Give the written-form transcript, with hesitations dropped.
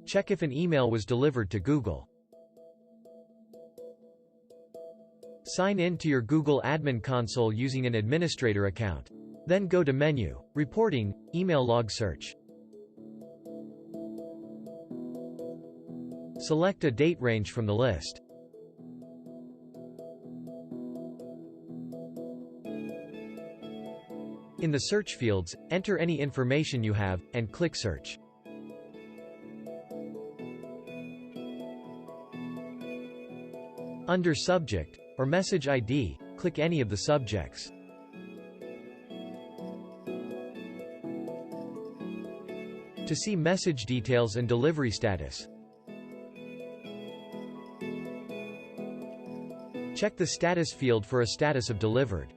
Check if an email was delivered to Google. Sign in to your Google Admin Console using an administrator account. Then go to Menu, Reporting, Email Log Search. Select a date range from the list. In the search fields, enter any information you have, and click Search. Under Subject, or Message ID, click any of the subjects. To see message details and delivery status, check the Status field for a status of delivered.